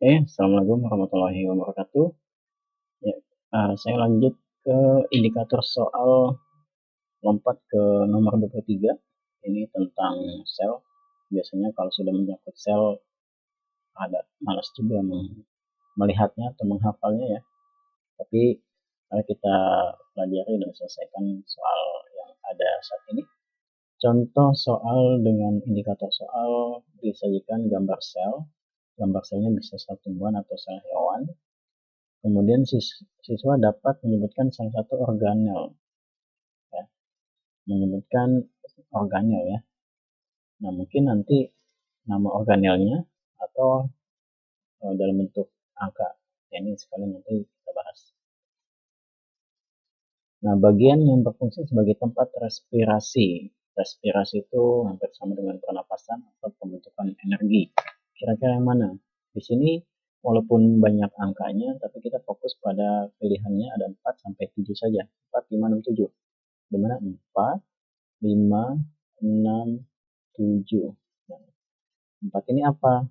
Assalamualaikum warahmatullahi wabarakatuh. Ya, saya lanjut ke indikator soal lompat ke nomor 23. Ini tentang sel. Biasanya kalau sudah menyangkut sel, ada malas juga melihatnya atau menghafalnya ya. Tapi mari kita pelajari dan selesaikan soal yang ada saat ini. Contoh soal dengan indikator soal disajikan gambar sel. Gambar selnya bisa sel tumbuhan atau sel hewan. Kemudian siswa dapat menyebutkan salah satu organel, ya, menyebutkan organel ya. Nah mungkin nanti nama organelnya atau dalam bentuk angka. Ya, ini sekali nanti kita bahas. Nah bagian yang berfungsi sebagai tempat respirasi. Respirasi itu hampir sama dengan pernapasan atau pembentukan energi. Kira-kira yang mana? Di sini walaupun banyak angkanya, tapi kita fokus pada pilihannya ada 4 sampai 7 saja. 4, 5, 6, 7. Di mana 4, 5, 6, 7. Nah, 4 ini apa?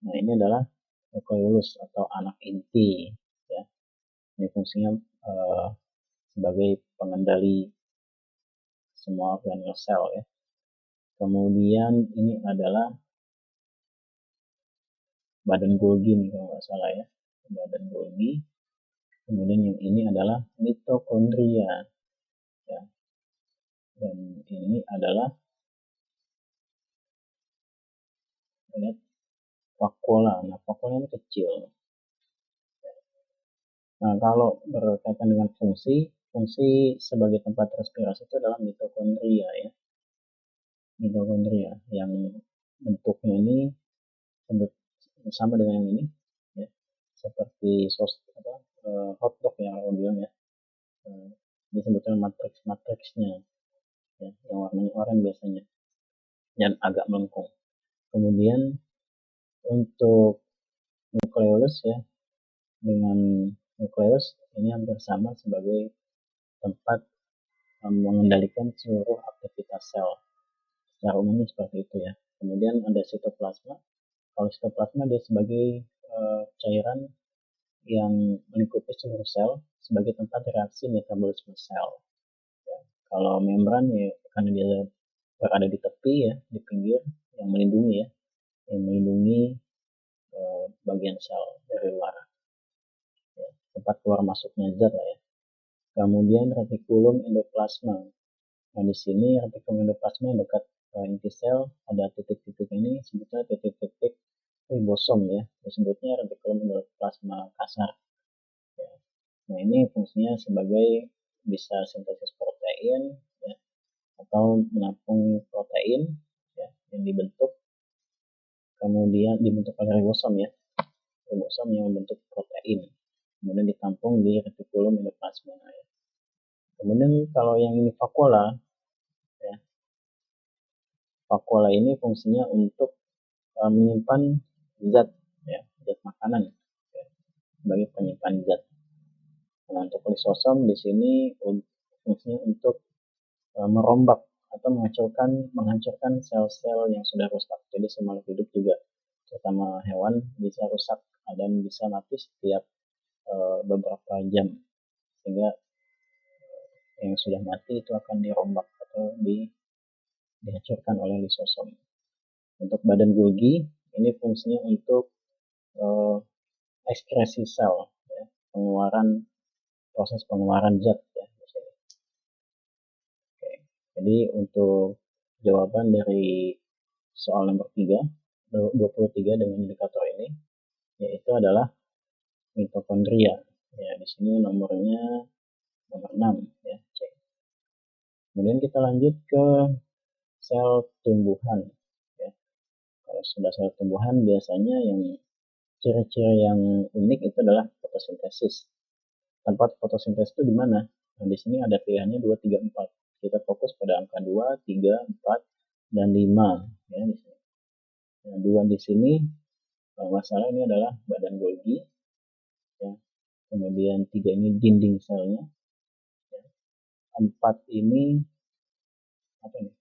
Nah, ini adalah nukleus atau anak inti. Ya. Ini fungsinya sebagai pengendali semua organel sel. Ya. Kemudian ini adalah badan Golgi nih kalau nggak salah ya. Badan Golgi. Kemudian yang ini adalah mitokondria. Ya. Dan ini adalah lihat vakuola. Nah, vakuola ini kecil. Nah, kalau berkaitan dengan fungsi sebagai tempat respirasi itu adalah mitokondria ya. Mitokondria yang bentuknya ini sama dengan yang ini ya. Seperti hotdog yang aku bilang ya. Disebutkan matriksnya ya, yang warnanya oranye biasanya dan agak melengkung. Kemudian untuk nukleus ya, dengan nukleus ini hampir sama sebagai tempat mengendalikan seluruh aktivitas sel. Secara umumnya seperti itu ya. Kemudian ada sitoplasma. Kalau sitoplasma dia sebagai cairan yang melingkupi seluruh sel sebagai tempat reaksi metabolisme sel. Ya. Kalau membran ya karena dia berada di tepi ya, di pinggir yang melindungi ya, yang melindungi bagian sel dari luar. Ya. Tempat keluar masuknya zat lah ya. Kemudian retikulum endoplasma. Nah, di sini retikulum endoplasma yang dekat inti sel ada titik-titik ini sebutnya titik-titik ribosom ya. Disebutnya retikulum endoplasma kasar. Ya. Nah, ini fungsinya sebagai bisa sintesis protein ya, atau menampung protein ya, yang dibentuk kemudian dibentuk oleh ribosom ya. Ribosom yang membentuk protein. Kemudian ditampung di retikulum endoplasma ya. Kemudian kalau yang ini vakuola ya, vakuola ini fungsinya untuk menyimpan zat ya, zat makanan ya, sebagai penyimpan zat. Nah, untuk lisosom di sini fungsinya untuk merombak atau menghancurkan sel-sel yang sudah rusak. Jadi semua hidup juga, terutama hewan, bisa rusak dan bisa mati setiap beberapa jam, sehingga yang sudah mati itu akan dirombak atau dihancurkan oleh lisosom. Untuk badan Golgi ini fungsinya untuk ekskresi sel, ya, proses pengeluaran zat ya. Oke. Jadi untuk jawaban dari soal nomor 23 dengan indikator ini yaitu adalah mitokondria. Ya, di sini nomornya nomor 6 ya, C. Kemudian kita lanjut ke sel tumbuhan ya. Kalau sudah sel tumbuhan biasanya yang ciri-ciri yang unik itu adalah fotosintesis. Tempat fotosintesis itu di mana? Nah, di sini ada pilihannya 2, 3, 4. Kita fokus pada angka 2, 3, 4, dan 5 ya di sini. Nah, 2 di sini kalau nggak salah ini adalah badan Golgi ya. Kemudian 3 ini dinding selnya ya. 4 ini apa nih?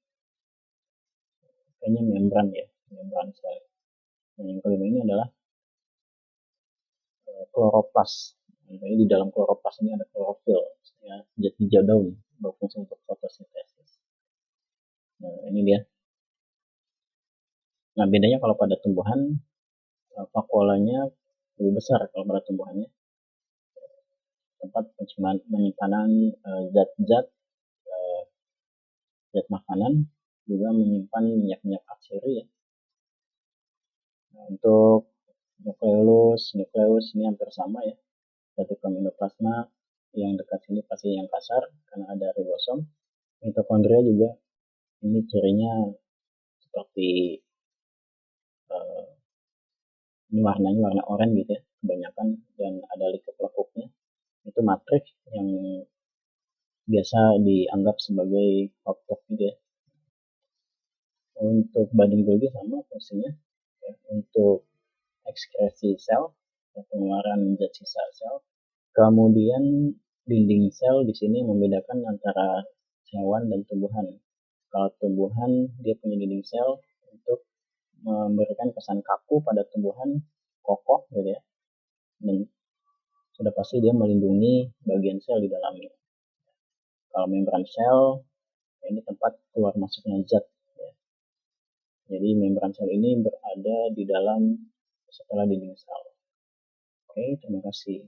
Kayaknya membran ya, membran sel. Nah, yang kelima ini adalah kloroplas. Jadi di dalam kloroplas ini ada klorofil, ya, zat hijau daun berfungsi untuk fotosintesis. Nah, ini dia. Nah, bedanya kalau pada tumbuhan, vakuolanya lebih besar kalau pada tumbuhannya. Tempat penyimpanan zat-zat zat makanan, juga menyimpan minyak-minyak atsiri ya. Nah, untuk nukleus ini hampir sama ya. Retikulum endoplasma yang dekat sini pasti yang kasar karena ada ribosom. Mitokondria juga ini cirinya seperti ini warnanya warna oranye gitu ya kebanyakan, dan ada lekuk-lekuknya. Itu matriks yang biasa dianggap sebagai hotdog gitu ya. Untuk badan Golgi sama fungsinya ya, untuk ekskresi sel, pengeluaran zat sisa sel. Kemudian dinding sel di sini membedakan antara hewan dan tumbuhan. Kalau tumbuhan dia punya dinding sel untuk memberikan kesan kaku pada tumbuhan kokoh gitu ya, dan sudah pasti dia melindungi bagian sel di dalamnya. Kalau membran sel ini tempat keluar masuknya zat ya. Jadi membran sel ini berada di dalam setelah dinding sel. Oke, terima kasih.